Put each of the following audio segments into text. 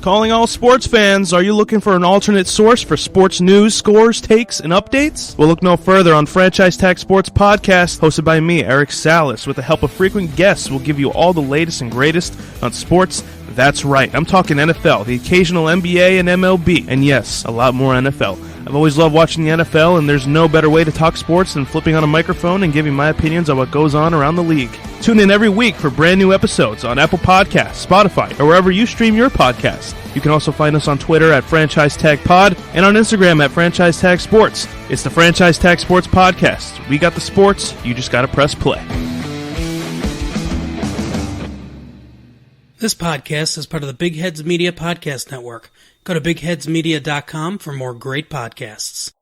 Calling all sports fans, are you looking for an alternate source for sports news, scores, takes, and updates? Well, look no further. On Franchise Tag Sports Podcast, hosted by me, Eric Salas, with the help of frequent guests, we'll give you all the latest and greatest on sports. That's right, I'm talking NFL, the occasional NBA and MLB, and yes, a lot more NFL. I've always loved watching the NFL, and there's no better way to talk sports than flipping on a microphone and giving my opinions on what goes on around the league. Tune in every week for brand new episodes on Apple Podcasts, Spotify, or wherever you stream your podcast. You can also find us on Twitter at Franchise Tag Pod and on Instagram at Franchise Tag Sports. It's the Franchise Tag Sports Podcast. We got the sports, you just gotta press play. This podcast is part of the Big Heads Media Podcast Network. Go to bigheadsmedia.com for more great podcasts.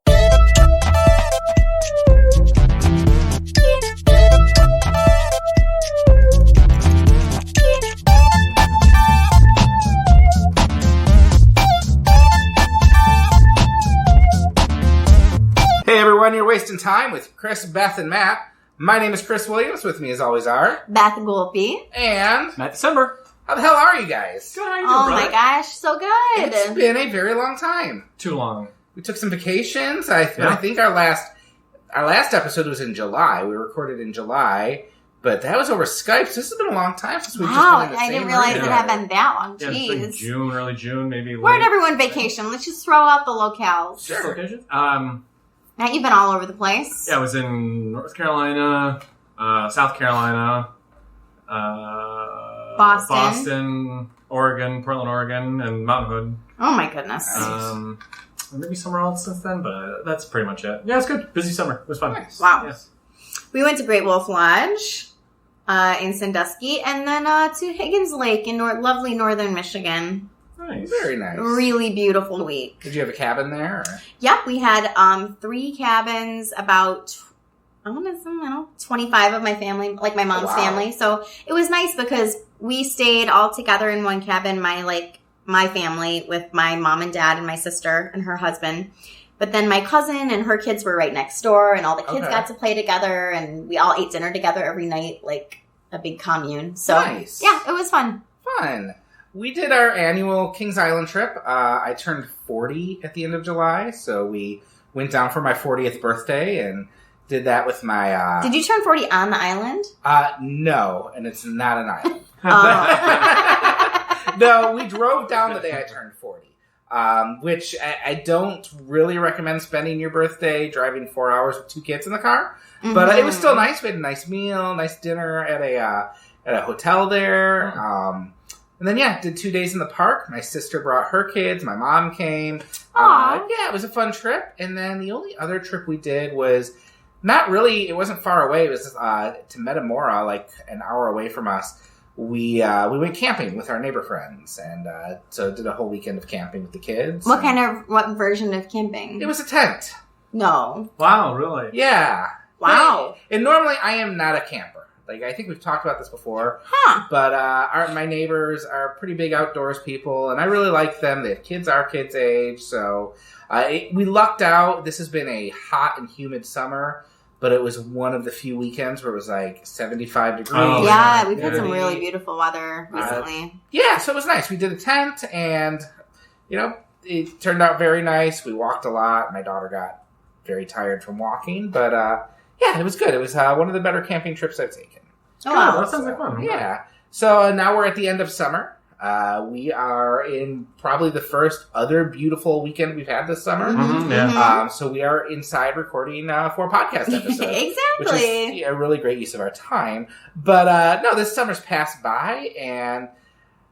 Hey everyone, you're wasting time with Chris, Beth, and Matt. My name is Chris Williams. With me as always are Beth Golpy and Matt December. How the hell are you guys? Good, how you doing, Oh brother? my gosh, so good. It's been a very long time. Too long. We took some vacations. I think our last episode was in July. We recorded in July, but that was over Skype. So this has been a long time since we've just been in the I same didn't realize room it had together. been that long. Yeah, it's like Jeez. June, early June, maybe. Where'd late. everyone vacation? Let's just throw out the locales. Sure. Location? Matt, you've been all over the place. Yeah, I was in North Carolina, South Carolina, Boston, Oregon, Portland, Oregon, and Mountain Hood. Oh my goodness. Maybe somewhere else since then, but that's pretty much it. Yeah, it's good. Busy summer. It was fun. Nice. Wow. Yeah. We went to Great Wolf Lodge in Sandusky, and then to Higgins Lake in lovely northern Michigan. Nice. Very nice. Really beautiful week. Did you have a cabin there? Or? Yep, we had 3 cabins, about, 25 of my family, like my mom's family. So it was nice because we stayed all together in one cabin, my family with my mom and dad and my sister and her husband. But then my cousin and her kids were right next door, and all the kids got to play together, and we all ate dinner together every night, like a big commune. So Nice. yeah, it was fun. Fun. We did our annual Kings Island trip. I turned 40 at the end of July, so we went down for my 40th birthday and did that with my... Did you turn 40 on the island? No, and it's not an island. Oh. No, we drove down the day I turned 40, which I don't really recommend spending your birthday driving 4 hours with 2 kids in the car. Mm-hmm. But it was still nice. We had a nice meal, nice dinner at a hotel there. And then, did 2 days in the park. My sister brought her kids. My mom came. It was a fun trip. And then the only other trip we did was not really, it wasn't far away. It was to Metamora, like an hour away from us. We went camping with our neighbor friends. And so did a whole weekend of camping with the kids. What version of camping? It was a tent. No. Wow, really? Yeah. Wow. And normally I am not a camper. Like, I think we've talked about this before. Huh. But my neighbors are pretty big outdoors people, and I really like them. They have kids our kids' age, so we lucked out. This has been a hot and humid summer, but it was one of the few weekends where it was like 75 degrees. Oh, Yeah, we've had Yeah. some really beautiful weather recently. Yeah, so it was nice. We did a tent, and, it turned out very nice. We walked a lot. My daughter got very tired from walking, but it was good. It was one of the better camping trips I've taken. Oh, wow. That sounds like fun. Yeah. So now we're at the end of summer. We are in probably the first other beautiful weekend we've had this summer. Mhm, yeah. So we are inside recording 4 podcast episodes. Exactly. Which is a really great use of our time. But no, this summer's passed by, and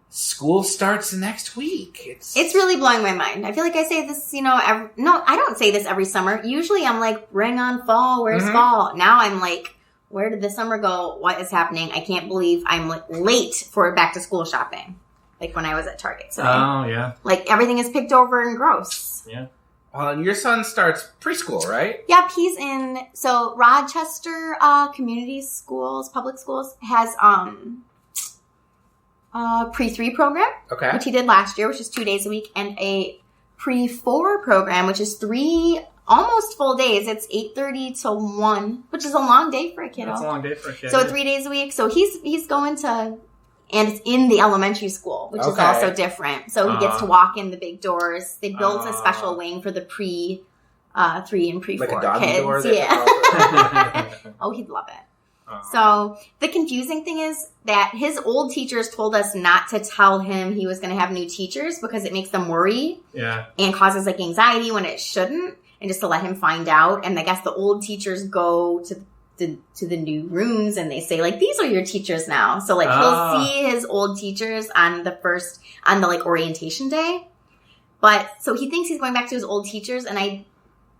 school starts next week. It's really blowing my mind. I feel like I say this, no, I don't say this every summer. Usually I'm like, bring on fall. Where's fall? Now I'm like, where did the summer go? What is happening? I can't believe I'm late for back to school shopping. Like when I was at Target today. Oh, yeah. Like everything is picked over and gross. Yeah. Well, and your son starts preschool, right? Yep, he's in, so Rochester Community Schools, public schools, has a pre-3 program, Okay. which he did last year, which is 2 days a week, and a pre-4 program, which is 3 almost full days. It's 8:30 to 1, which is a long day for a kiddo. That's a long day for a kid. So 3 days a week. So he's going to, And it's in the elementary school, which is Okay. also different. So he gets to walk in the big doors. They built a special wing for the pre-3 and pre-4 Like a doggy kids. door? Yeah. Oh, he'd love it. So the confusing thing is that his old teachers told us not to tell him he was going to have new teachers because it makes them worry and causes like anxiety when it shouldn't, and just to let him find out. And I guess the old teachers go to the new rooms and they say like, these are your teachers now. So like he'll see his old teachers on the like orientation day. But so he thinks he's going back to his old teachers, and I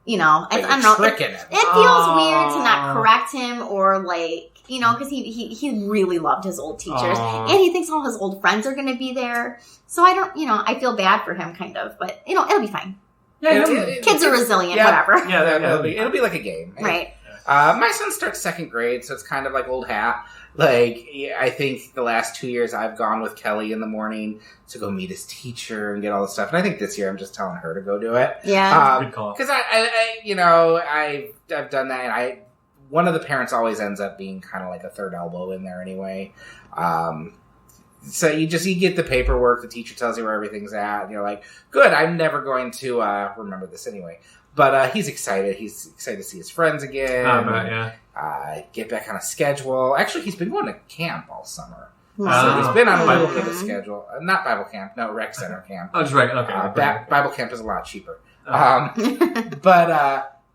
don't know. It feels weird to not correct him or like, because he really loved his old teachers and he thinks all his old friends are going to be there. So I don't, I feel bad for him kind of, but it'll be fine. Yeah, kids are resilient, whatever. Yeah, it'll be like a game. Right. My son starts 2nd grade, so it's kind of like old hat. Like, I think the last 2 years I've gone with Kelly in the morning to go meet his teacher and get all the stuff. And I think this year I'm just telling her to go do it. Yeah. Good call. Because I've done that, and one of the parents always ends up being kind of like a third elbow in there anyway. So you get the paperwork, the teacher tells you where everything's at, and you're like, good, I'm never going to remember this anyway. But he's excited. He's excited to see his friends again. Get back on a schedule. Actually, he's been going to camp all summer. So he's been on a Bible camp schedule. Not Bible camp, no, rec center camp. Oh, just right. Okay. Bible camp is a lot cheaper. But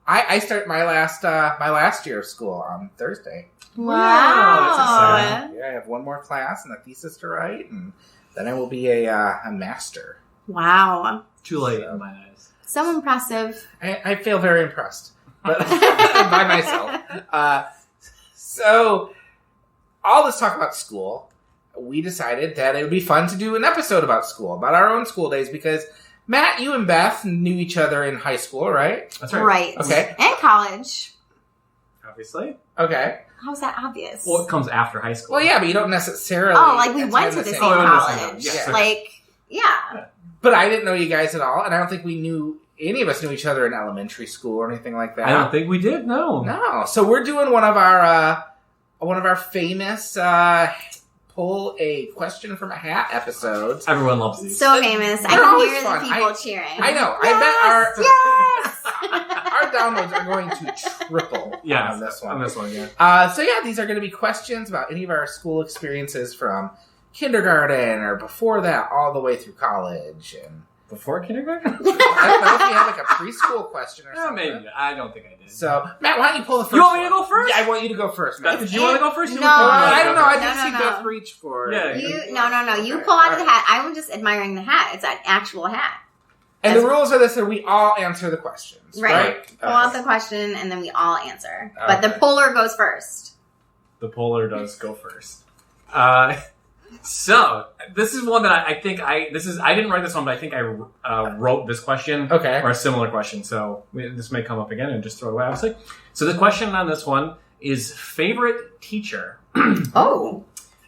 I start my last year of school on Thursday. Wow. That's exciting. Yeah, I have one more class and a thesis to write, and then I will be a master. Wow. Too late in my eyes. So impressive. I feel very impressed by myself. So, all this talk about school, we decided that it would be fun to do an episode about school, about our own school days, because Matt, you and Beth knew each other in high school, right? That's right. Right. Okay. And college. Obviously. Okay. How's that obvious? Well, it comes after high school. Well, yeah, but you don't necessarily... Oh, like we went to attend the same same college. Yes. Like, yeah. But I didn't know you guys at all, and I don't think any of us knew each other in elementary school or anything like that. I don't think we did. No. No. So we're doing one of our famous pull a question from a hat episodes. Everyone loves these. So famous. I They're can always hear fun. the people cheering. I know. Yes, I bet yes! our downloads are going to triple on this one. On this one, yeah. So yeah, these are going to be questions about any of our school experiences from kindergarten or before that, all the way through college. And Before kindergarten? I don't know if you have like a preschool question or Oh, something. maybe. I don't think I did. So Matt, why don't you pull the first? You want me to one? go first? Yeah, I want you to go first, Matt. Did you want to go first? No. I don't know. I No, didn't see no. Beth reach for. Yeah. No. You pull out of the hat. I'm just admiring the hat. It's an actual hat. And the rules are this: that we all answer the questions, right? Pull out the question, and then we all answer. Okay. But the puller goes first. The polar does go first. So this is one that I didn't write this one, but I think I wrote this question Okay. or a similar question. So this may come up again and just throw it away, obviously. So the question on this one is favorite teacher. Oh.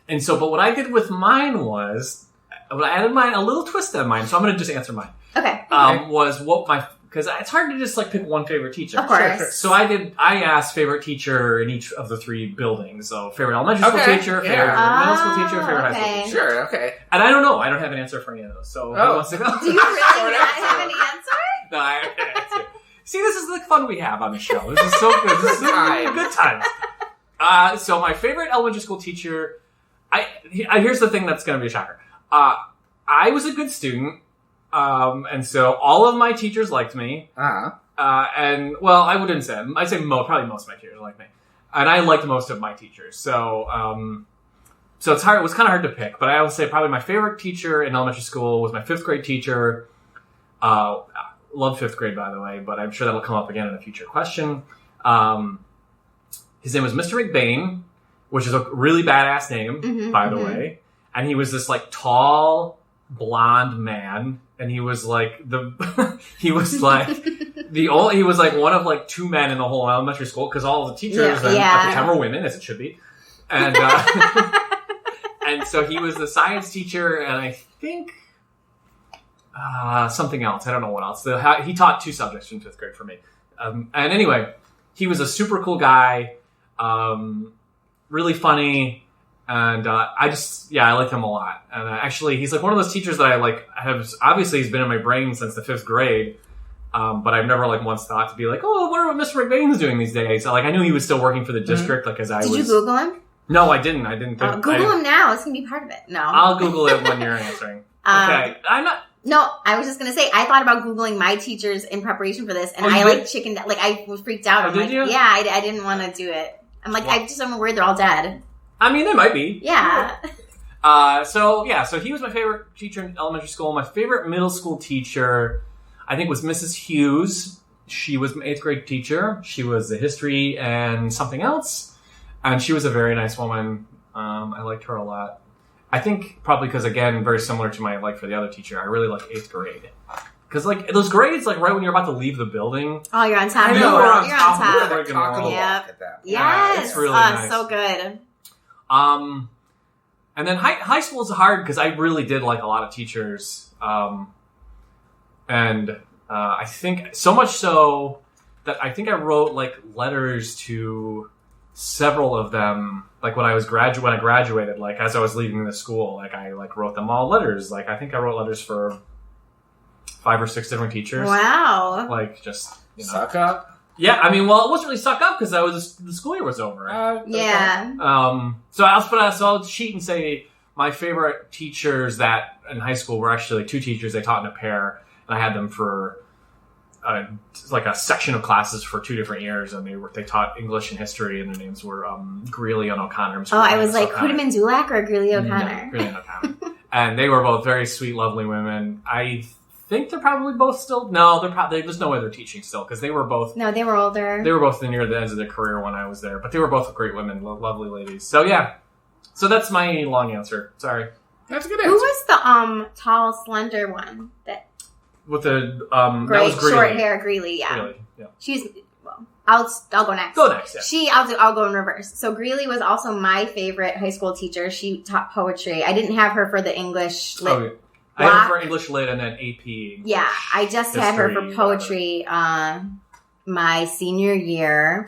And so, but what I did with mine was I added a little twist on mine. So I'm going to just answer mine. Okay. Was what because it's hard to just like pick one favorite teacher. Of course. So I asked favorite teacher in each of the 3 buildings. So favorite elementary school teacher, favorite middle school teacher, favorite high school teacher. Sure. Okay. And I don't know. I don't have an answer for any of those. So who wants to go? Do you really not have an answer? No, I have an answer. See, this is the fun we have on the show. This is so good. This is a good time. So my favorite elementary school teacher. Here's the thing that's going to be a shocker. I was a good student. And so all of my teachers liked me. And well, I wouldn't say, I'd say probably most of my teachers liked me. And I liked most of my teachers. So, so it's hard, it was kind of hard to pick, but I would say probably my favorite teacher in elementary school was my 5th grade teacher. Love 5th grade, by the way, but I'm sure that'll come up again in a future question. His name was Mr. McBain, which is a really badass name, by the way. And he was this like tall, blonde man. And he was like he was like one of like 2 men in the whole elementary school because all of the teachers at the time were women, as it should be. And and so he was the science teacher, and I think something else. I don't know what else. He taught 2 subjects from 5th grade for me. And anyway, he was a super cool guy, really funny, And I like him a lot. And actually, he's like one of those teachers that I like obviously he's been in my brain since the 5th grade. But I've never like once thought to be like, oh, I wonder what Mr. McBain's doing these days. So, like I knew he was still working for the district, like as I was. Did you Google him? No, I didn't. Google him now. It's gonna be part of it. No, I'll Google it when you're answering. Okay, I'm not. No, I was just gonna say I thought about Googling my teachers in preparation for this, and I like chickened. Like I was freaked out. Oh, I'm like, you? yeah, I didn't want to do it. I'm like, I'm worried they're all dead. I mean, they might be. Yeah. So he was my favorite teacher in elementary school. My favorite middle school teacher, I think, was Mrs. Hughes. She was my 8th grade teacher. She was the history and something else. And she was a very nice woman. I liked her a lot. I think probably because, again, very similar to my like for the other teacher, I really liked 8th grade. Because, like, those grades, like, right when you're about to leave the building. Oh, you're on top. I know, You're on top. on top. We're talking a lot at that. Yes. It's really nice. So good. And then high school is hard because I really did like a lot of teachers. And I think so much so that I think I wrote like letters to several of them. Like when I graduated, like as I was leaving the school, like I like wrote them all letters. Like I think I wrote letters for 5 or 6 different teachers. Wow. Like just Suck up. Yeah, I mean, well, it wasn't really suck up because the school year was over. Yeah. So I'll cheat and say my favorite teachers that in high school were actually 2 teachers. They taught in a pair, and I had them for like a section of classes for 2 different years, and they taught English and history, and their names were Greeley and O'Connor. Oh, I was like, Hudeman Dulac or Greeley O'Connor? No, Greeley and O'Connor. And they were both very sweet, lovely women. I think they're probably both still. No, there's no way they're teaching still because they were both. No, they were older. They were both near the ends of their career when I was there, but they were both great women, lovely ladies. So yeah, so that's my long answer. Sorry, that's a good answer. Who was the tall, slender one that with the gray, that was Greeley. short hair, Greeley? Yeah, Greeley, yeah. She's. Well, I'll go next. Go next. Yeah. I'll go in reverse. So Greeley was also my favorite high school teacher. She taught poetry. I didn't have her for the English lit. Okay. I had her for English lit and then AP English. Yeah, I just had her for poetry my senior year.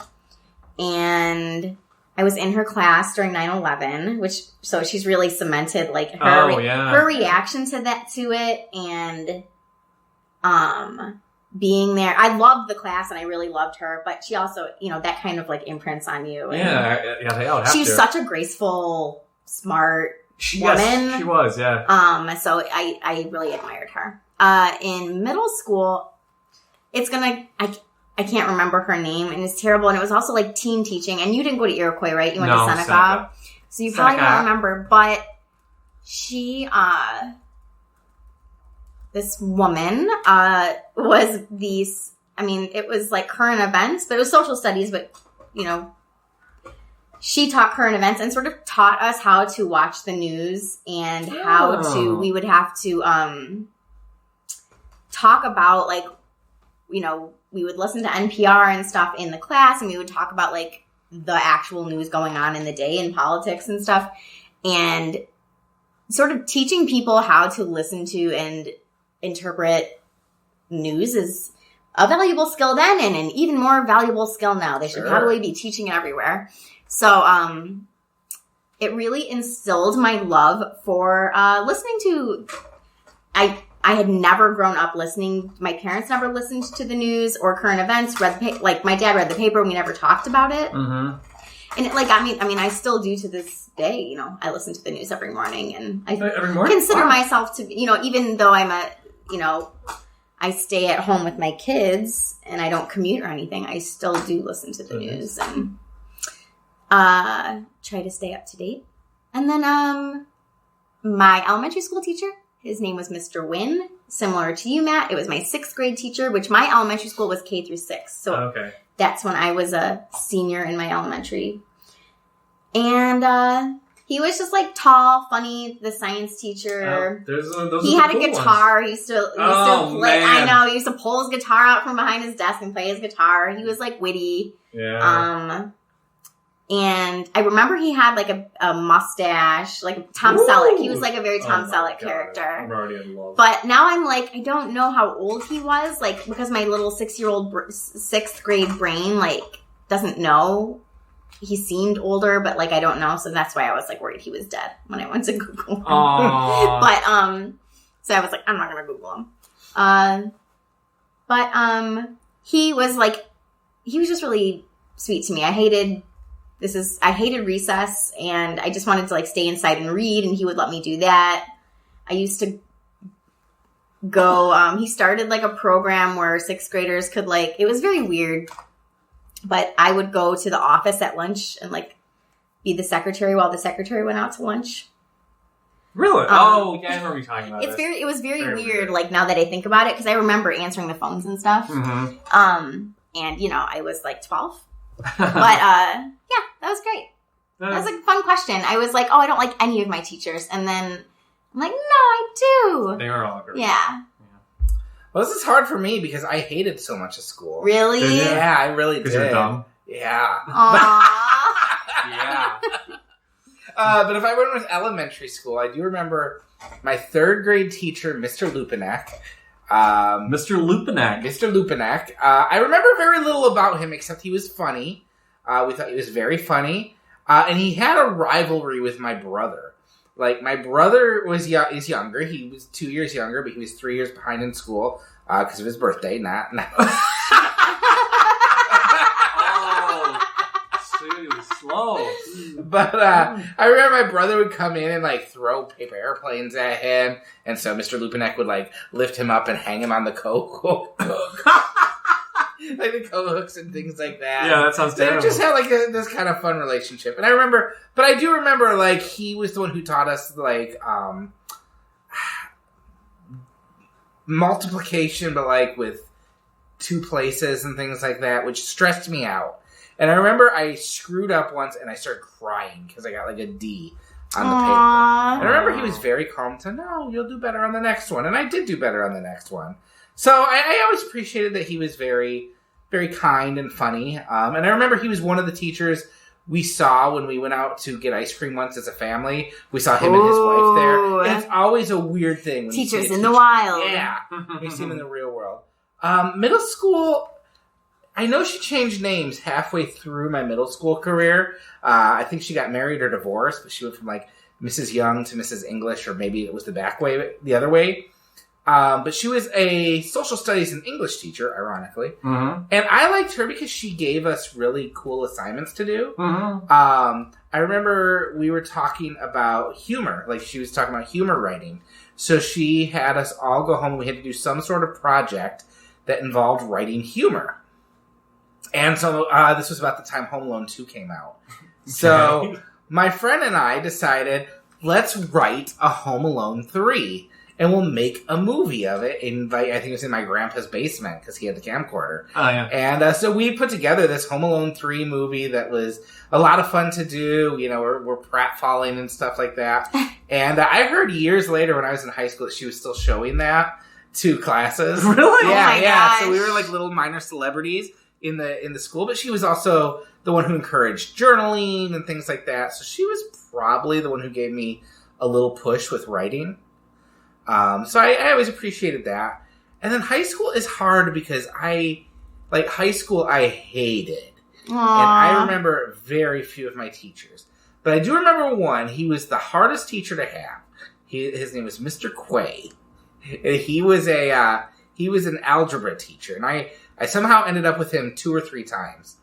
And I was in her class during 9/11, so she's really cemented like her reaction to it and being there. I loved the class and I really loved her, but she also, that kind of like imprints on you. And she was such a graceful, smart woman. Yes, she was, yeah. So I really admired her. In middle school, I can't remember her name, and it's terrible, and it was also like teen teaching, and you didn't go to Iroquois, right? You went to Seneca. So you probably don't remember, but she, this woman, was these, it was like current events, but it was social studies, but, she taught current events and sort of taught us how to watch the news and we would have to talk about like, we would listen to NPR and stuff in the class and we would talk about like the actual news going on in the day in politics and stuff and sort of teaching people how to listen to and interpret news is a valuable skill then and an even more valuable skill now. They should probably be teaching it everywhere. So, it really instilled my love for, listening to, I had never grown up listening, my parents never listened to the news or current events, like my dad read the paper, we never talked about it. Mm-hmm. And it I still do to this day, I listen to the news every morning and I consider myself to, even though I stay at home with my kids and I don't commute or anything, I still do listen to the news and, try to stay up to date. And then, my elementary school teacher, his name was Mr. Wynn, similar to you, Matt. It was my 6th grade teacher, which my elementary school was K through 6. So that's when I was a senior in my elementary. And, he was just like tall, funny, the science teacher. He had a guitar. He used to play. Man. I know. He used to pull his guitar out from behind his desk and play his guitar. He was like witty. Yeah. And I remember he had like a mustache, like Tom Selleck. He was like a very Tom Selleck character. I'm already in love. But now I'm like, I don't know how old he was, like because my little 6th grade brain like doesn't know he seemed older, but like I don't know, so that's why I was like worried he was dead when I went to Google him. But so I was like, I'm not gonna Google him. But he was just really sweet to me. I hated recess, and I just wanted to like stay inside and read, and he would let me do that. I used to go, he started like a program where 6th graders could like, it was very weird, but I would go to the office at lunch and like be the secretary while the secretary went out to lunch. Really? Oh, yeah, I remember you talking about it. It was very weird, like now that I think about it, because I remember answering the phones and stuff. Mm-hmm. And I was like 12. But yeah, that was great. That was like a fun question. I was like, oh, I don't like any of my teachers. And then I'm like, no, I do. They were all great. Yeah. Well, this is hard for me because I hated so much of school. Really? Yeah, I really did. Because you're dumb? Yeah. Aww. Yeah. But if I went with elementary school, I do remember my 3rd grade teacher, Mr. Lupinak. Mr. Lupinak. Mr. Lupinak. I remember very little about him except he was funny. We thought he was very funny. And he had a rivalry with my brother. Like, my brother is younger. He was 2 years younger, but he was 3 years behind in school because of his birthday. Not. Slow. But I remember my brother would come in and like throw paper airplanes at him, and so Mr. Lupinek would like lift him up and hang him on the coat hook. Like the coat hooks and things like that. Yeah, that sounds terrible. They just had like this kind of fun relationship. And I do remember like he was the one who taught us like multiplication, but like with 2 places and things like that, which stressed me out. And I remember I screwed up once and I started crying because I got like a D on the paper. And I remember he was very calm to, no, you'll do better on the next one. And I did do better on the next one. So I always appreciated that he was very, very kind and funny. And I remember he was one of the teachers we saw when we went out to get ice cream once as a family. We saw him and his wife there. And it's always a weird thing. When Teachers you see in the wild. Yeah. You see him in the real world. Middle school, I know she changed names halfway through my middle school career. I think she got married or divorced, but she went from like Mrs. Young to Mrs. English, or maybe it was the other way. But she was a social studies and English teacher, ironically. Mm-hmm. And I liked her because she gave us really cool assignments to do. Mm-hmm. I remember we were talking about humor. Like, she was talking about humor writing. So she had us all go home and we had to do some sort of project that involved writing humor. And so this was about the time Home Alone 2 came out. So my friend and I decided, let's write a Home Alone 3. And we'll make a movie of it. I think it was in my grandpa's basement because he had the camcorder. Oh, yeah. And so we put together this Home Alone 3 movie that was a lot of fun to do. You know, we're pratfalling and stuff like that. And I heard years later when I was in high school that she was still showing that to classes. Really? Yeah, oh my gosh. So we were like little minor celebrities in the school. But she was also the one who encouraged journaling and things like that. So she was probably the one who gave me a little push with writing. So I always appreciated that. And then high school is hard because high school I hated. Aww. And I remember very few of my teachers. But I do remember one. He was the hardest teacher to have. His name was Mr. Quay. And he was an algebra teacher. And I somehow ended up with him 2 or 3 times.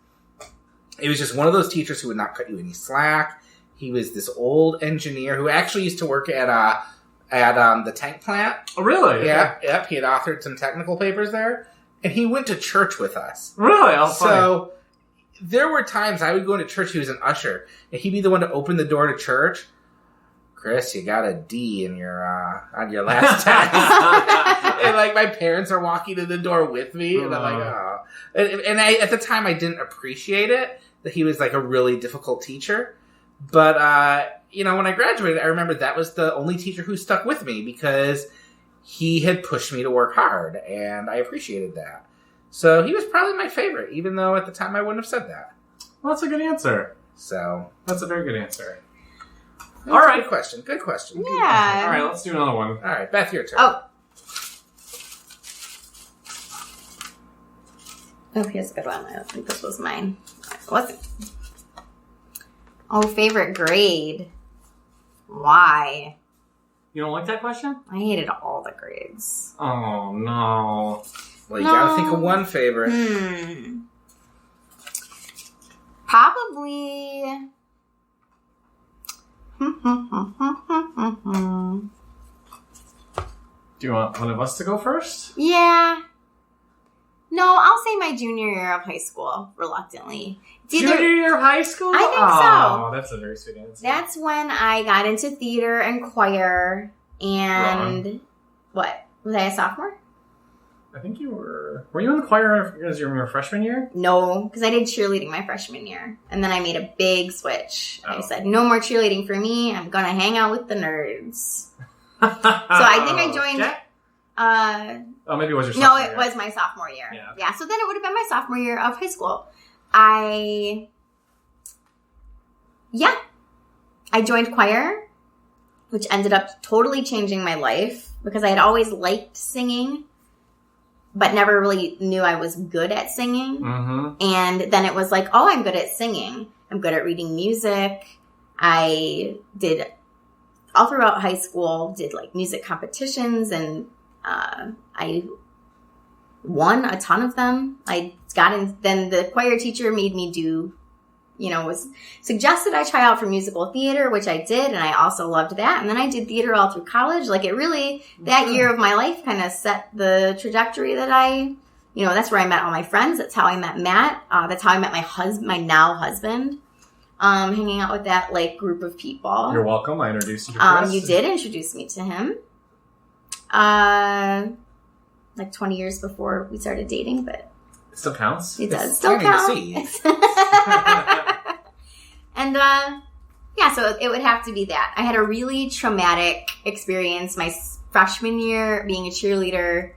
It was just one of those teachers who would not cut you any slack. He was this old engineer who actually used to work at the tank plant. Oh, really? Yeah, yep. He had authored some technical papers there, and he went to church with us. Really? Oh, so there were times I would go into church. He was an usher, and he'd be the one to open the door to church. Chris, you got a D in your on your last test, and like my parents are walking in the door with me, and I'm like, oh. And I at the time I didn't appreciate it that he was like a really difficult teacher, but when I graduated, I remember that was the only teacher who stuck with me because he had pushed me to work hard, and I appreciated that. So he was probably my favorite, even though at the time I wouldn't have said that. Well, that's a good answer. So that's a very good answer. All right. Good question. Good question. Yeah. All right, let's do another one. All right, Beth, your turn. Oh, here's a good one. I don't think this was mine. Was it? Oh, favorite grade. Why? You don't like that question? I hated all the grades. Oh, no. Well, you gotta think of one favorite. Probably... Do you want one of us to go first? Yeah. No, I'll say my junior year of high school, reluctantly. Junior year of high school? I think so. Oh, that's a very sweet answer. That's when I got into theater and choir, and... Wrong. What? Was I a sophomore? I think you were... Were you in the choir as your freshman year? No, because I did cheerleading my freshman year. And then I made a big switch. Oh. I said, no more cheerleading for me. I'm going to hang out with the nerds. So I think I joined... Oh, maybe it was your No, sophomore it year. was my sophomore year. Yeah. So then it would have been my sophomore year of high school. I joined choir, which ended up totally changing my life because I had always liked singing, but never really knew I was good at singing. Mm-hmm. And then it was like, oh, I'm good at singing. I'm good at reading music. I did, all throughout high school, did like music competitions, and I won a ton of them. I got in, then the choir teacher made me do, was suggested I try out for musical theater, which I did, and I also loved that. And then I did theater all through college. Like, it really, that year of my life kind of set the trajectory that that's where I met all my friends. That's how I met Matt. That's how I met my now husband. Hanging out with that, like, group of people. You're welcome. I introduced you to Chris. You did introduce me to him. Like 20 years before we started dating, but It still counts. it does It's still starting to count. see. And so it would have to be that. I had a really traumatic experience. My freshman year being a cheerleader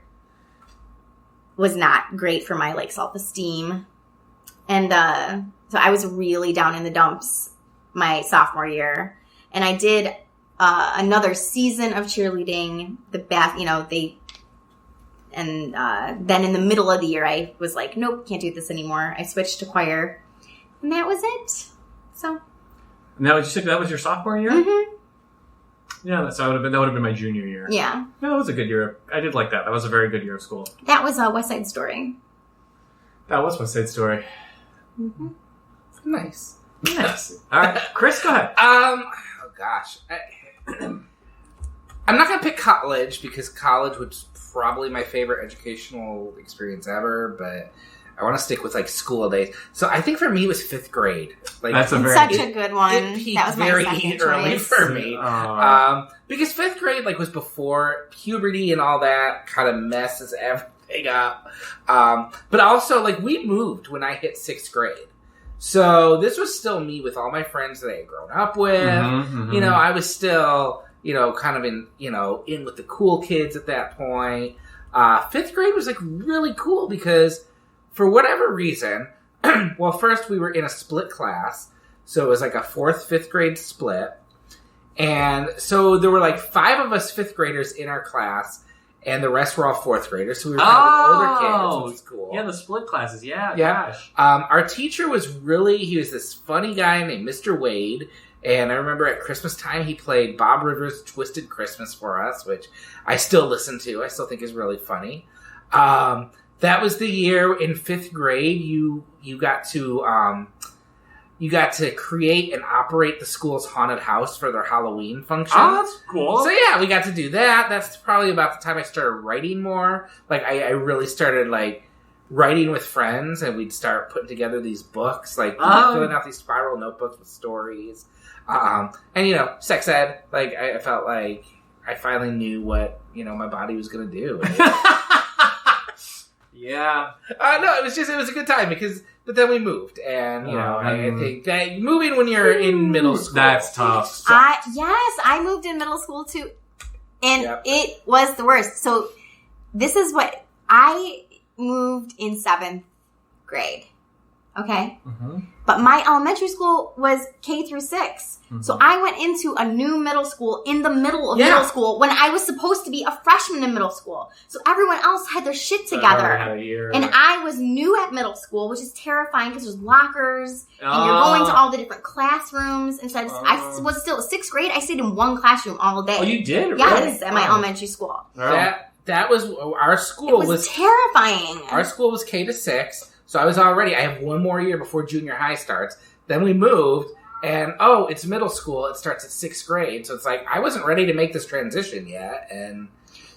was not great for my self-esteem, and so I was really down in the dumps my sophomore year, and I did another season of cheerleading. Then in the middle of the year, I was like, nope, can't do this anymore. I switched to choir, and that was it. So. And that was your sophomore year? Mm-hmm. Yeah, that would have been my junior year. Yeah. No, that was a good year. I did like that. That was a very good year of school. That was a West Side Story. That was my Side Story. Mm-hmm. Nice. Yes. All right, Chris, go ahead. Oh gosh, I'm not gonna pick college because college was probably my favorite educational experience ever, but I want to stick with school days. So I think for me it was 5th grade. That's a good one. It peaked That was my very second early choice. for me. Because 5th grade was before puberty and all that kind of messes everything up. But also we moved when I hit 6th grade. So this was still me with all my friends that I had grown up with. Mm-hmm, mm-hmm. I was still, kind of in with the cool kids at that point. 5th grade was really cool because for whatever reason, well, first we were in a split class. So it was a 4th, 5th grade split. And so there were 5 of us 5th graders in our class, and the rest were all 4th graders. So we were kind of older kids, which was cool. Yeah, the split classes. Yeah, gosh. Our teacher was he was this funny guy named Mr. Wade. And I remember at Christmas time, he played Bob Rivers' Twisted Christmas for us, which I still listen to. I still think is really funny. That was the year in 5th grade you got to create and operate the school's haunted house for their Halloween function. Oh, that's cool. So yeah, we got to do that. That's probably about the time I started writing more. I really started writing with friends, and we'd start putting together these books, filling out these spiral notebooks with stories. And sex ed. I felt like I finally knew what my body was going to do. Yeah. No, it was a good time but then we moved, and I think that moving when you're in middle school, that's tough. I moved in middle school too, and it was the worst. So this is what I moved in 7th grade. Okay. Mm-hmm. But my elementary school was K through 6. Mm-hmm. So I went into a new middle school in the middle of middle school when I was supposed to be a freshman in middle school. So everyone else had their shit together. Had a year. And I was new at middle school, which is terrifying because there's lockers and you're going to all the different classrooms. And so I was still 6th grade. I stayed in one classroom all day. Oh, you did? Yes, really? at my elementary school. That was our school. It was terrifying. Our school was K to 6. So I have one more year before junior high starts. Then we moved, and it's middle school. It starts at 6th grade. So it's like, I wasn't ready to make this transition yet. And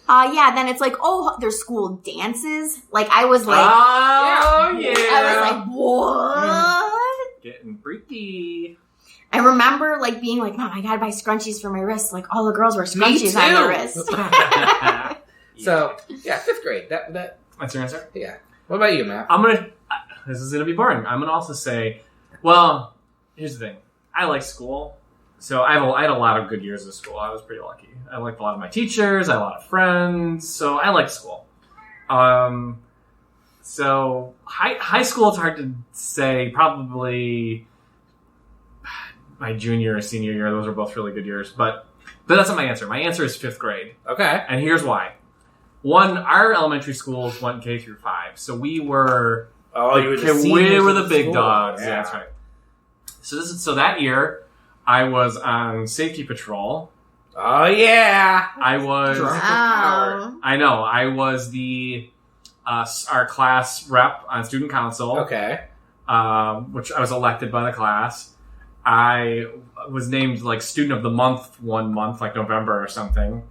then it's like, there's school dances. Like, I was like... Oh, yeah. I was like, what? Getting freaky. I remember, like, being like, Mom, I gotta buy scrunchies for my wrists. Like, all the girls wear scrunchies on their wrists. So, 5th grade. That's your answer? Yeah. What about you, Matt? This is going to be boring. I'm going to also say, well, here's the thing. I like school. So I had a lot of good years of school. I was pretty lucky. I liked a lot of my teachers. I had a lot of friends. So I liked school. So high school, it's hard to say. Probably my junior or senior year. Those were both really good years. But that's not my answer. My answer is 5th grade. Okay. And here's why. One, our elementary schools went K through 5. So we were... you were we were the big dogs. Yeah. Yeah, that's right. So that year, I was on safety patrol. Oh, yeah. I was... Wow. I know. I was our class rep on student council. Okay. Which I was elected by the class. I was named, like, student of the month one month, like November or something.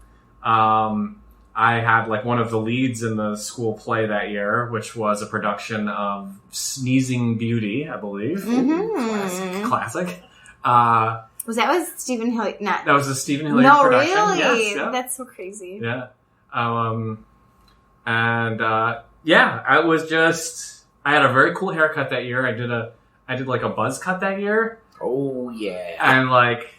I had like one of the leads in the school play that year, which was a production of Sneezing Beauty, I believe. Mm-hmm. Classic. Was that with Stephen Hilliard? That was a Stephen Hilliard production. No, really? Yes, yeah. That's so crazy. Yeah. I was just... I had a very cool haircut that year. I did like a buzz cut that year. Oh, yeah. And like...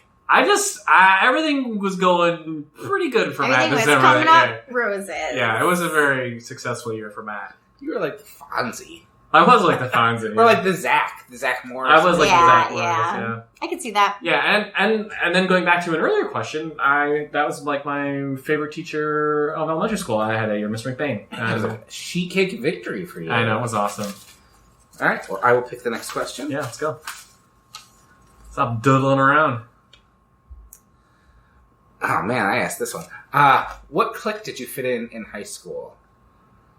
everything was going pretty good for Matt. Everything was coming up roses. Yeah, it was a very successful year for Matt. You were like the Fonzie. I was like the Fonzie. Or like the Zach Morris. I was like the Zach Morris, yeah. I could see that. Yeah, and then going back to an earlier question, that was like my favorite teacher of elementary school I had that year, Miss McBain. It was a sheet cake victory for you. I know, it was awesome. All right, well, I will pick the next question. Yeah, let's go. Stop doodling around. Oh, man, I asked this one. What clique did you fit in high school?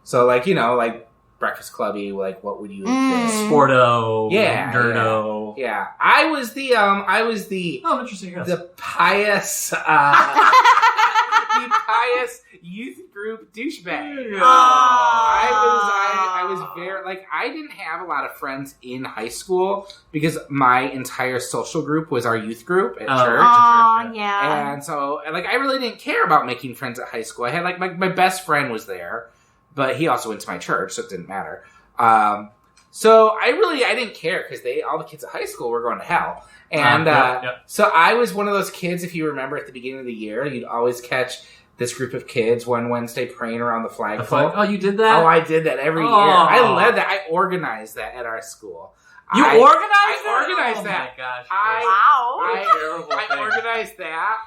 So, like, like Breakfast Clubby, like, what would you fit? Sporto. Yeah. Dirto. Yeah. I was the Oh, interesting, yes. the pious, youth group douchebag. I was very, like, I didn't have a lot of friends in high school because my entire social group was our youth group at church. Oh, yeah. And so, like, I really didn't care about making friends at high school. I had, like, my best friend was there, but he also went to my church, so it didn't matter. So I didn't care because all the kids at high school were going to hell. And so I was one of those kids, if you remember at the beginning of the year, you'd always catch this group of kids one Wednesday praying around the flagpole. Oh, you did that? Oh, I did that every year. I led that. I organized that at our school. I organized that. My gosh. I organized that,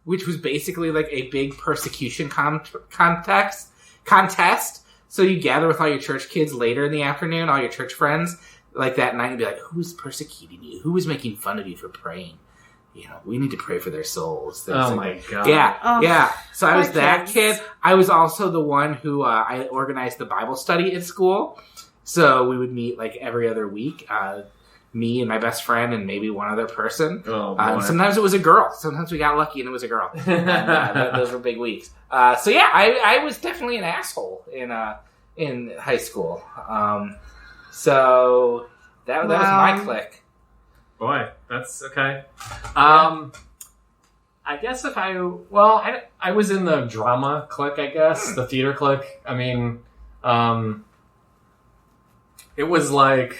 which was basically like a big persecution contest. So you gather with all your church kids later in the afternoon, all your church friends, like that night, and be like, who's persecuting you? Who was making fun of you for praying? We need to pray for their souls. Oh my God. Yeah. So I was that kid. I was also the one who, I organized the Bible study at school. So we would meet like every other week. Me and my best friend and maybe one other person. Oh, boy. Sometimes it was a girl. Sometimes we got lucky and it was a girl. And, those were big weeks. So yeah, I was definitely an asshole in high school. So that was my clique. Boy, that's okay. I guess I was in the drama clique, I guess, the theater clique. I mean, it was like,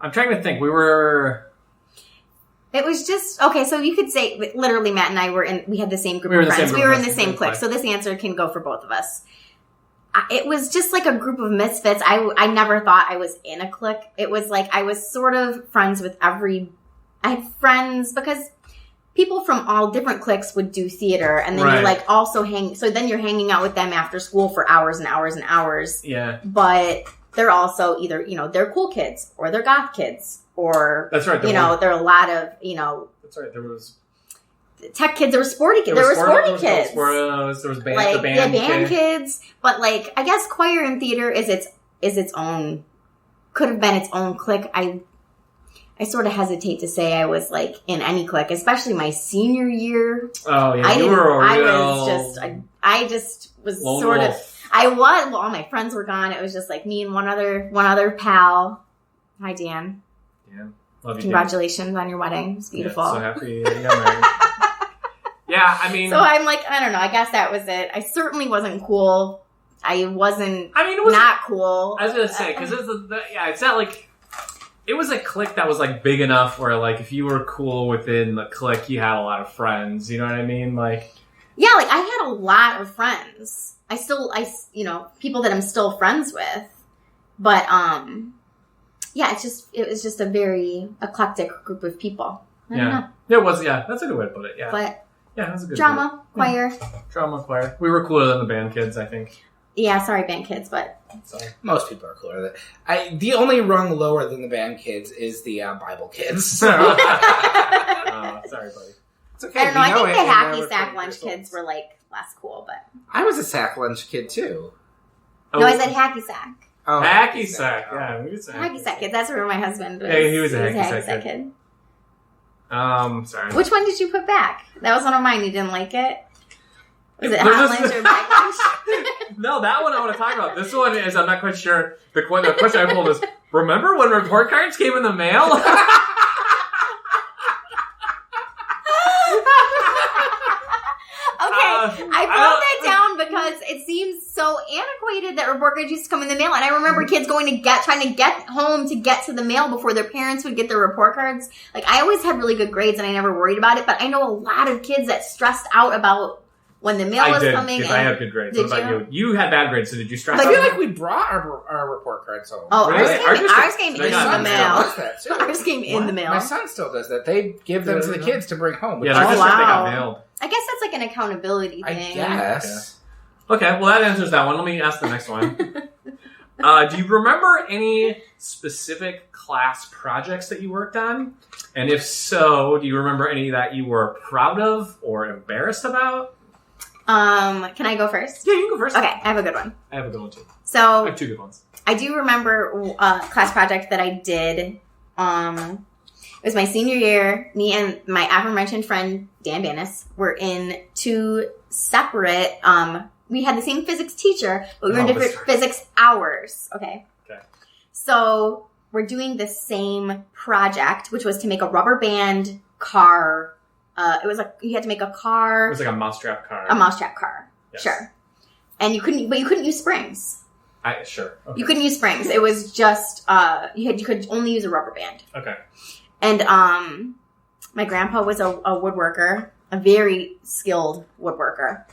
I'm trying to think, it was just, okay, so you could say, literally Matt and I we had the same group of friends. We were in the same clique, so this answer can go for both of us. it was just like a group of misfits. I never thought I was in a clique. It was like I was sort of friends with I had friends because people from all different cliques would do theater, and then you like also so then you're hanging out with them after school for hours and hours and hours. Yeah. But they're also either, you know, they're cool kids or they're goth kids or, that's right. There are a lot of, you know. That's right. There was tech kids, there were sporty kids. There were sporty kids. There was band, like, the band kids. But like, I guess choir and theater is its own, could have been its own clique. I sort of hesitate to say I was like in any clique, especially my senior year. Oh yeah, I just was lone sort wolf. of. I was. Well, all my friends were gone. It was just like me and one other pal. Hi, Dan. Yeah, love you. Congratulations on your wedding. It's beautiful. Yeah, so happy you got married. Yeah, I mean. So I'm like, I don't know. I guess that was it. I certainly wasn't cool. I wasn't. I mean, it was not cool. I was gonna say because it's not like. It was a clique that was like big enough where like if you were cool within the clique, you had a lot of friends. You know what I mean? Like, yeah, like I had a lot of friends. You know, people that I'm still friends with. But yeah, it was just a very eclectic group of people. I don't know. It was. Yeah, that's a good way to put it. Yeah, but yeah, that's a good drama choir. Yeah. Drama choir. We were cooler than the band kids, I think. Yeah, sorry, band kids, but most people are cooler than the only rung lower than the band kids is the Bible kids. So. Sorry, buddy. It's okay. I don't know. I think the hacky sack lunch kids were like less cool, but I was a sack lunch kid too. No, I said hacky sack. Oh, hacky sack. Yeah, we was hacky sack kid. That's where my husband was. Yeah, he was a hacky sack kid. Sorry. Which one did you put back? That was one of mine. You didn't like it. Was it hot lunch or back lunch? No, that one I want to talk about. This one is, I'm not quite sure. The question I pulled is, remember when report cards came in the mail? I wrote that down because it seems so antiquated that report cards used to come in the mail. And I remember kids trying to get home to get to the mail before their parents would get their report cards. Like, I always had really good grades and I never worried about it. But I know a lot of kids that stressed out about when the mail was coming. I had good grades. What about you? You had bad grades, so did you stress out? I feel like we brought our report cards home. Oh, really? Ours came in the mail. Ours came in the mail. My son still does that. They give them to the kids to bring home. Yeah, they got mailed. I guess that's like an accountability thing. I guess. Okay, well that answers that one. Let me ask the next one. Do you remember any specific class projects that you worked on? And if so, do you remember any that you were proud of or embarrassed about? Can I go first? Yeah, you can go first. Okay, I have a good one. I have a good one too. So I have two good ones. I do remember a class project that I did. It was my senior year. Me and my aforementioned friend, Dan Banis, were in two separate, we had the same physics teacher, but we were in different physics hours. Okay. So we're doing the same project, which was to make a rubber band car. It was like, you had to make a car. It was like a mousetrap car. A mousetrap car. Yes. Sure. And you couldn't use springs. Sure. Okay. You couldn't use springs. It was just, you could only use a rubber band. Okay. And my grandpa was a woodworker, a very skilled woodworker.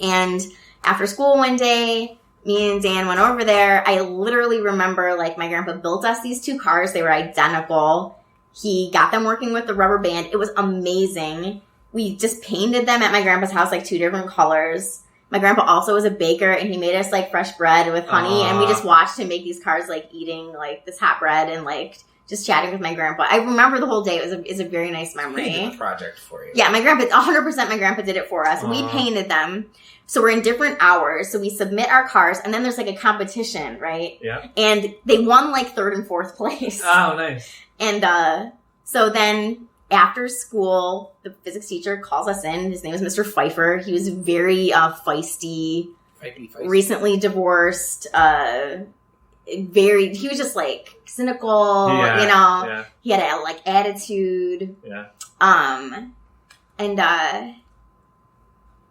And after school one day, me and Dan went over there. I literally remember, like, my grandpa built us these two cars. They were identical. He got them working with the rubber band. It was amazing. We just painted them at my grandpa's house, like, two different colors. My grandpa also was a baker, and he made us, like, fresh bread with honey. And we just watched him make these cars, like, eating, like, this hot bread and, like, just chatting with my grandpa. I remember the whole day. It was a very nice memory. He did the project for you. Yeah, 100% my grandpa did it for us. We painted them. So we're in different hours. So we submit our cars, and then there's like a competition, right? Yeah. And they won like third and fourth place. Oh, nice. And so then after school, the physics teacher calls us in. His name is Mr. Pfeiffer. He was very feisty, recently divorced, he was just like cynical, you know. Yeah. He had a like attitude. Yeah. And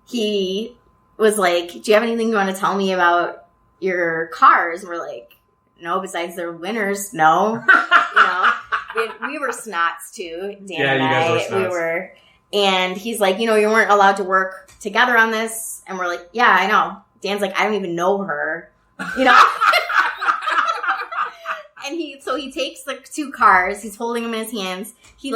he was like, "Do you have anything you want to tell me about your cars?" And we're like, "No, besides they're winners, no." You know, we were snots too, Dan and I. We were, And he's like, you weren't allowed to work together on this. And we're like, yeah, I know. Dan's like, I don't even know her. And he takes the 2 cars. He's holding them in his hands. He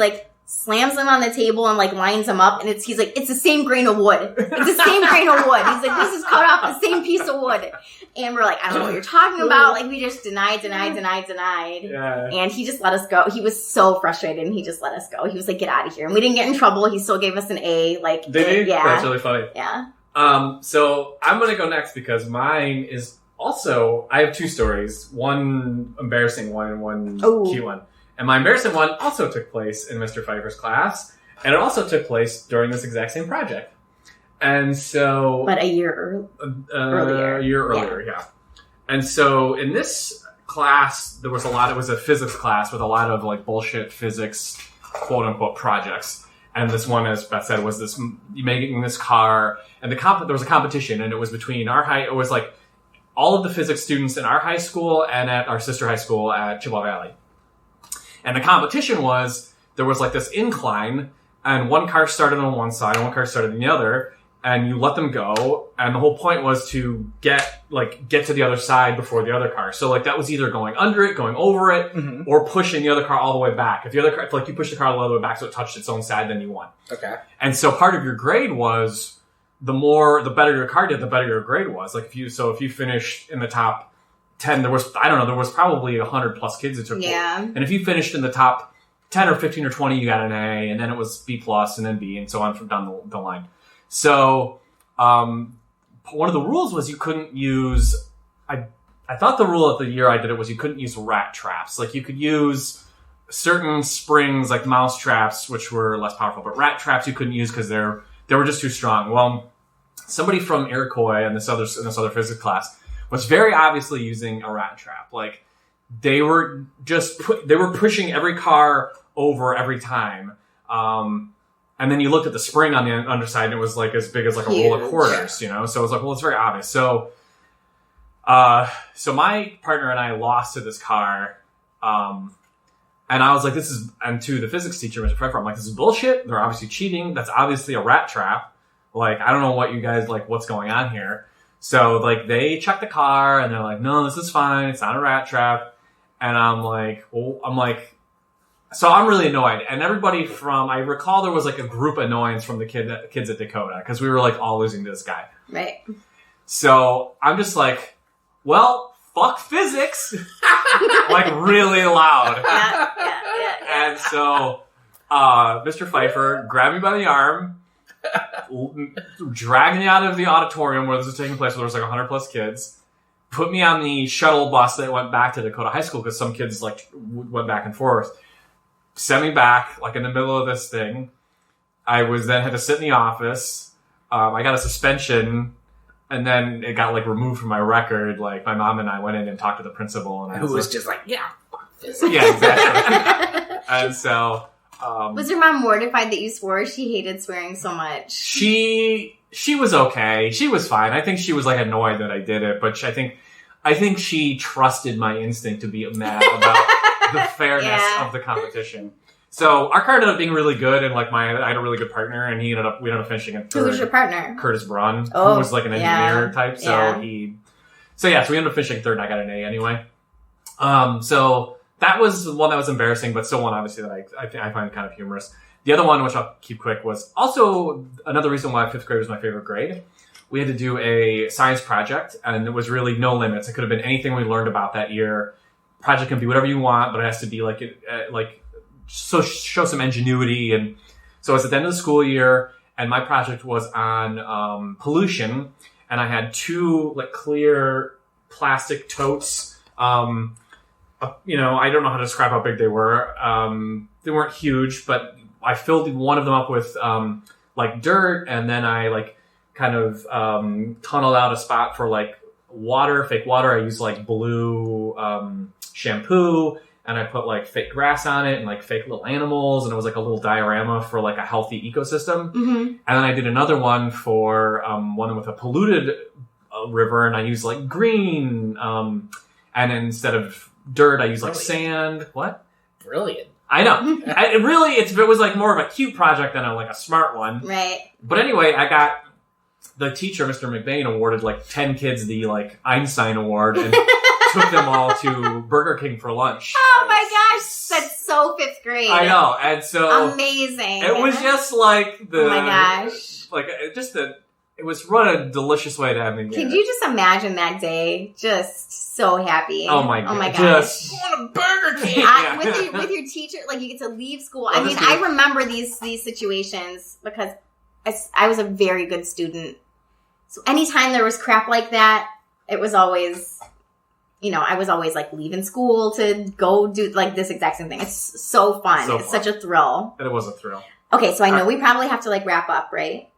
slams them on the table and lines them up. And he's like, it's the same grain of wood. It's the same grain of wood. He's like, this is cut off the same piece of wood. And we're like, I don't know what you're talking about. We just denied. Yeah. And he just let us go. He was so frustrated and he just let us go. He was like, get out of here. And we didn't get in trouble. He still gave us an A. Did he? Yeah. That's really funny. Yeah. So I'm going to go next because mine is also, I have 2 stories. One embarrassing one and one cute one. And my embarrassing one also took place in Mr. Pfeiffer's class. And it also took place during this exact same project. And so... But a year earlier. A year earlier, yeah. And so in this class, it was a physics class with a lot of bullshit physics, quote unquote, projects. And this one, as Beth said, was this making this car. And there was a competition, and it was between it was all of the physics students in our high school and at our sister high school at Chippewa Valley. And the competition was, there was this incline, and one car started on one side and one car started on the other, and you let them go, and the whole point was to get to the other side before the other car. So that was either going under it, going over it, or pushing the other car all the way back. If the other car, you push the car all the way back so it touched its own side, then you won. Okay. And so part of your grade was, the better your car did, the better your grade was. If you finished in the top 10, there was probably 100 plus kids that took it. Yeah. And if you finished in the top 10 or 15 or 20, you got an A, and then it was B plus and then B, and so on from down the line. So, one of the rules was you couldn't use, I thought the rule of the year I did it was you couldn't use rat traps. You could use certain springs, mouse traps, which were less powerful, but rat traps you couldn't use because they were just too strong. Well, somebody from Iroquois in this other physics class was very obviously using a rat trap. They were pushing every car over every time. And then you looked at the spring on the underside, and it was as big as a roll of quarters, So it was well, it's very obvious. So my partner and I lost to this car, and I was like, and to the physics teacher, Mr. Pfeiffer, I'm like, this is bullshit. They're obviously cheating. That's obviously a rat trap. I don't know what you guys, what's going on here. So, they check the car, and they're like, no, this is fine. It's not a rat trap. And I'm like, so I'm really annoyed. And everybody I recall there was a group annoyance from the kids at Dakota, because we were all losing to this guy. Right. So I'm just well, fuck physics. Really loud. Yeah. And so, Mr. Pfeiffer grabbed me by the arm, dragged me out of the auditorium where this was taking place, where there was 100 plus kids, put me on the shuttle bus that went back to Dakota High School, because some kids went back and forth, sent me back in the middle of this thing. I had to sit in the office. I got a suspension, and then it got removed from my record. My mom and I went in and talked to the principal, and who was just yeah, fuck this. Yeah, exactly. And so, was your mom mortified that you swore? She hated swearing so much. She was okay. She was fine. I think she was annoyed that I did it, but I think she trusted my instinct to be mad about the fairness of the competition. So our car ended up being really good, and I had a really good partner, and we ended up finishing in third. Who was your partner? Curtis Brunn, who was an engineer type. So we ended up finishing third, and I got an A anyway. So that was one that was embarrassing, but still one obviously that I find kind of humorous. The other one, which I'll keep quick, was also another reason why 5th grade was my favorite grade. We had to do a science project, and there was really no limits. It could have been anything we learned about that year. Project can be whatever you want, but it has to be so show some ingenuity. And so it's at the end of the school year, and my project was on pollution, and I had 2 clear plastic totes. I don't know how to describe how big they were. They weren't huge, but I filled one of them up with dirt, and then I tunneled out a spot for water, fake water. I used blue shampoo, and I put fake grass on it and fake little animals, and it was a little diorama for a healthy ecosystem. Mm-hmm. And then I did another one for one with a polluted river, and I used green, and instead of dirt I used sand. What? Brilliant. I know. It was like more of a cute project than a smart one. Right. But anyway, I got the teacher, Mr. McBain, awarded 10 kids the Einstein Award and took them all to Burger King for lunch. Oh my gosh, that's so 5th grade. I know, and so amazing. It was just like the. Oh my gosh! It was what a delicious way to have me. Can you just imagine that day? Just so happy. Oh my god! Oh my gosh! Just going to Burger King with your teacher. You get to leave school. I mean, I remember these situations because I was a very good student. So anytime there was crap like that, it was always, I was always leaving school to go do this exact same thing. It's so fun. It's such a thrill. And it was a thrill. Okay, so I know we probably have to wrap up, right?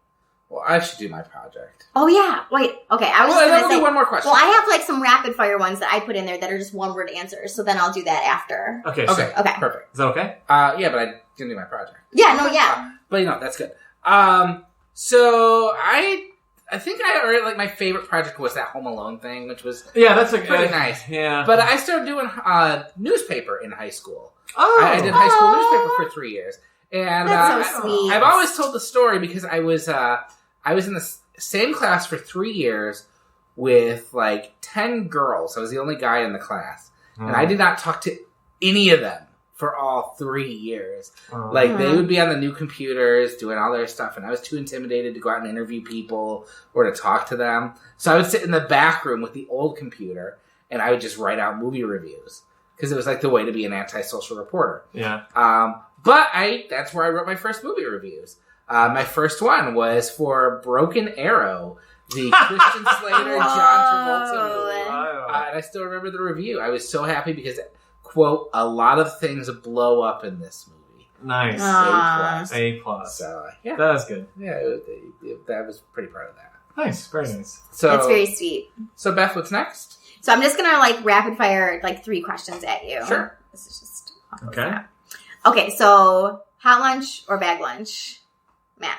Well, I should do my project. Oh yeah. Wait. Okay. I was just going to say do one more question. Well, I have some rapid fire ones that I put in there that are just 1-word answers. So then I'll do that after. Okay. Okay. Perfect. Is that okay? Yeah, but I didn't do my project. Yeah. No. Yeah. But that's good. So I think I already my favorite project was that Home Alone thing, which was that's pretty nice. Yeah. But I started doing newspaper in high school. Oh, I did high school newspaper for 3 years, and that's so sweet. I've always told the story because I was in the same class for 3 years with 10 girls. I was the only guy in the class, and I did not talk to any of them for all 3 years. They would be on the new computers doing all their stuff, and I was too intimidated to go out and interview people or to talk to them. So I would sit in the back room with the old computer, and I would just write out movie reviews because it was the way to be an antisocial reporter. Yeah. But that's where I wrote my first movie reviews. My first one was for Broken Arrow, the Christian Slater, John Travolta movie. And I still remember the review. I was so happy because, quote, a lot of things blow up in this movie. Nice. A+. So, yeah. That was good. Yeah, that was pretty proud of that. Nice. Very nice. So that's very sweet. So, Beth, what's next? So I'm just going to rapid fire 3 questions at you. Sure. This is just... Okay. Okay, so hot lunch or bag lunch? Matt.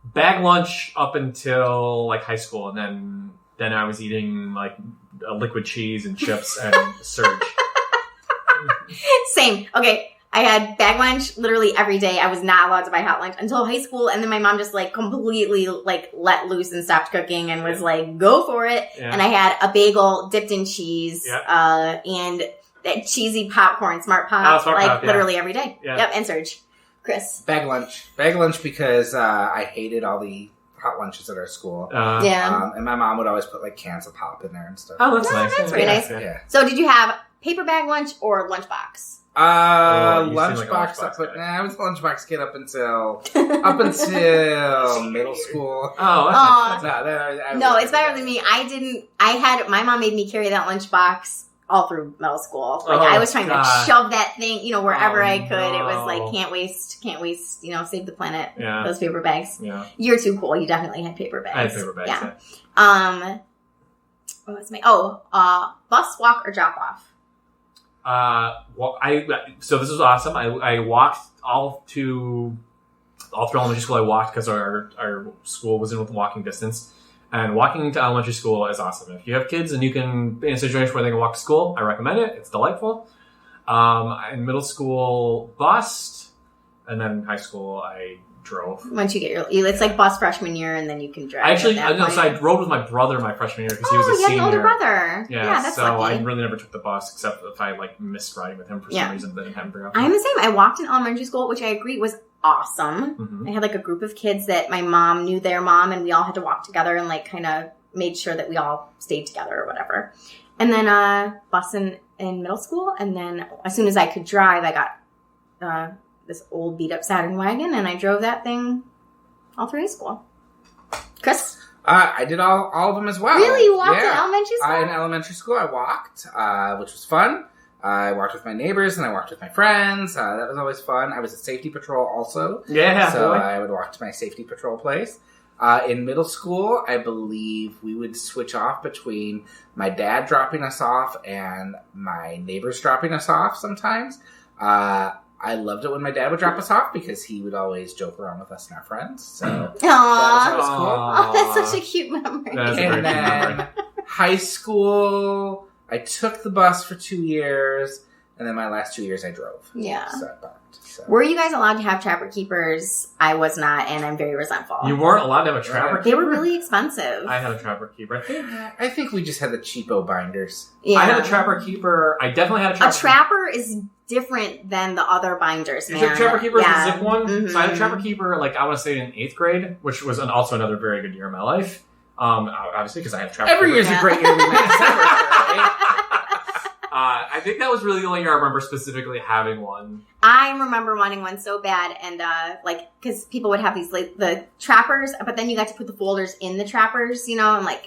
Bag lunch up until high school, and then I was eating liquid cheese and chips and Surge. Same. Okay. I had bag lunch literally every day. I was not allowed to buy hot lunch until high school, and then my mom just completely let loose and stopped cooking and was go for it. Yeah. And I had a bagel dipped in cheese, and that cheesy popcorn, Smart Pop, literally every day. Yeah. Yep, and Surge. Chris. Bag lunch because I hated all the hot lunches at our school. And my mom would always put like cans of pop in there and stuff. Oh, that's nice. That's very nice. Yeah. So did you have paper bag lunch or lunchbox? Lunchbox. I was a lunchbox kid up until middle school. No, it's better than me. My mom made me carry that lunchbox all through middle school. Like I was trying to shove that thing, wherever I could. No. It was like, can't waste, save the planet. Yeah. Those paper bags. Yeah. You're too cool. You definitely had paper bags. I had paper bags. Yeah. What was bus, walk, or drop off? So this was awesome. I walked all through elementary school. I walked because our school was in walking distance. And walking to elementary school is awesome. If you have kids and you can be in a situation where they can walk to school, I recommend it. It's delightful. In middle school, bus, and then high school, I drove. Once you get it's like bus freshman year, and then you can drive. So I rode with my brother my freshman year because he was a senior. You had an older brother. Yeah, that's so lucky. I really never took the bus except if I missed riding with him for some reason. But I didn't have him. I'm the same. I walked in elementary school, which I agree was awesome. Mm-hmm. I had a group of kids that my mom knew their mom, and we all had to walk together and kind of made sure that we all stayed together or whatever. And then bus in middle school, and then as soon as I could drive, I got this old beat up Saturn wagon, and I drove that thing all through high school. Chris? I did all of them as well. Really? You walked in elementary school? In elementary school, I walked, which was fun. I walked with my neighbors and I walked with my friends. That was always fun. I was a safety patrol also. Yeah. So I would walk to my safety patrol place. In middle school, I believe we would switch off between my dad dropping us off and my neighbors dropping us off sometimes. I loved it when my dad would drop us off because he would always joke around with us and our friends. So that was cool. Oh, that's such a cute memory. And then high school, I took the bus for 2 years. And then my last 2 years I drove. Yeah. So I parked. So. Were you guys allowed to have trapper keepers? I was not, and I'm very resentful. You weren't allowed to have a trapper keeper? They were really expensive. I had a trapper keeper. I think we just had the cheapo binders. Yeah. I had a trapper keeper. I definitely had a trapper. A trapper is different than the other binders, man. You took trapper keeper, yeah. the zip one. Mm-hmm. So I had a trapper keeper, like I want to say in 8th grade, which was also another very good year of my life. Obviously because I had a trapper Every keeper. year's a great year. I think that was really the only year I remember specifically having one. I remember wanting one so bad, and because people would have these the trappers, but then you got to put the folders in the trappers, and I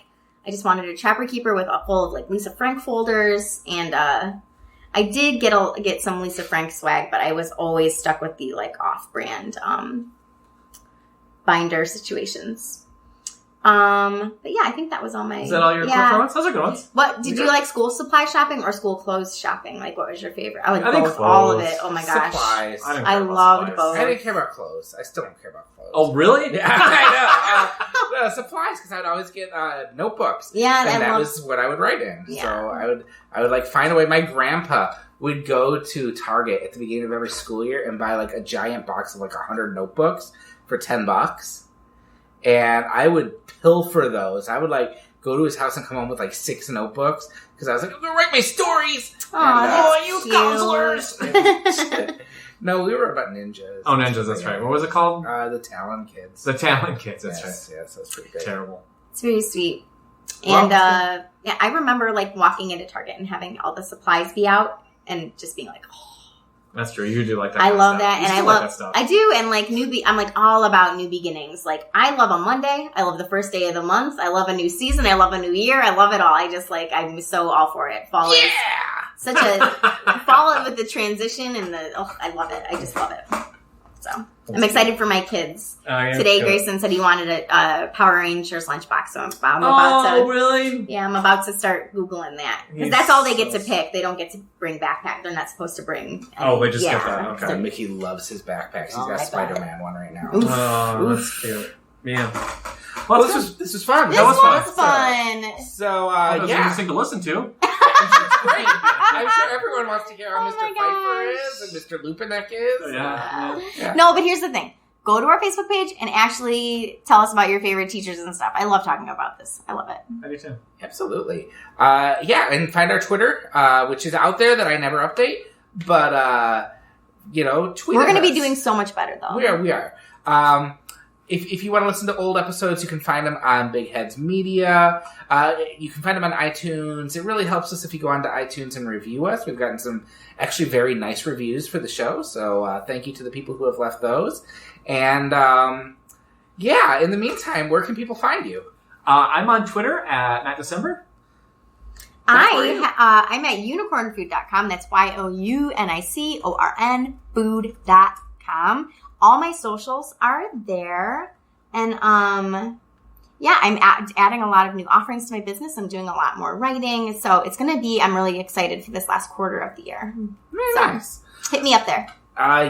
just wanted a trapper keeper with a full of Lisa Frank folders, and I did get some Lisa Frank swag, but I was always stuck with the off-brand binder situations. But yeah, I think that was all my... Is that all your quick ones? Those are good ones. What, did you like school supply shopping or school clothes shopping? What was your favorite? I think both, clothes. all of it. Oh my gosh. Supplies. I loved both. I didn't care about clothes. I still don't care about clothes. Oh, really? Yeah, I know. Supplies, because I'd always get notebooks. Yeah, and that was what I would write in. Yeah. So I would find a way. My grandpa would go to Target at the beginning of every school year and buy a giant box of 100 notebooks for $10. And I would pilfer those. I would go to his house and come home with 6 notebooks because I was I'm gonna write my stories. Oh, you counselors. No, we were about ninjas. Oh, ninjas, that's right. What was it called? The Talon Kids. The Talon Kids, that's right. Yes, that's pretty great. Terrible. It's very sweet. And I remember walking into Target and having all the supplies be out and just being oh. That's true. You do like that. I love that, You and I still love like that stuff. I do, and newbie. I'm all about new beginnings. I love a Monday. I love the first day of the month. I love a new season. I love a new year. I love it all. I just I'm so all for it. Fall is such a fall with the transition and I love it. I just love it. So I'm excited for my kids. Today, Grayson said he wanted a Power Rangers lunchbox, so I'm about to. Oh, really? Yeah, I'm about to start Googling that. Because that's all they get to pick. They don't get to bring backpack. They're not supposed to bring. They just get that. Okay. So Mickey loves his backpacks. He's got a Spider-Man one right now. Oh, that's cute. Man. Well, this was fun. This was fun. So, that was interesting to listen to. It's great. I'm sure everyone wants to hear how Mr. Pfeiffer is and Mr. Lupinek is. Yeah. No, but here's the thing. Go to our Facebook page and actually tell us about your favorite teachers and stuff. I love talking about this. I love it. I do too. Absolutely. And find our Twitter, which is out there that I never update. But, tweet We're going to be us. doing so much better, though. We are. If you want to listen to old episodes, you can find them on Big Heads Media. You can find them on iTunes. It really helps us if you go onto iTunes and review us. We've gotten some actually very nice reviews for the show, so thank you to the people who have left those. And, in the meantime, where can people find you? I'm on Twitter at Matt December. I'm at unicornfood.com. That's YOUNICORN food.com. All my socials are there. And, I'm adding a lot of new offerings to my business. I'm doing a lot more writing. So it's going to be, I'm really excited for this last quarter of the year. Very nice. Hit me up there.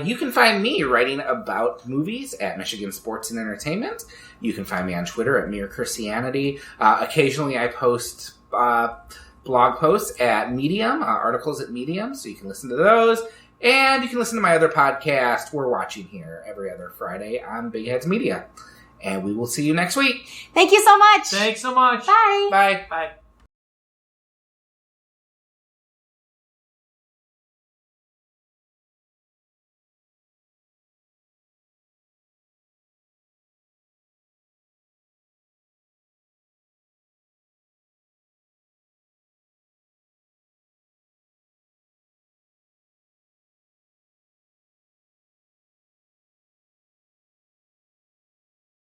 You can find me writing about movies at Michigan Sports and Entertainment. You can find me on Twitter at Mere Christianity. Occasionally I post blog posts at Medium, articles at Medium, so you can listen to those. And you can listen to my other podcast, We're Watching Here, every other Friday on Big Heads Media. And we will see you next week. Thank you so much. Thanks so much. Bye. Bye. Bye.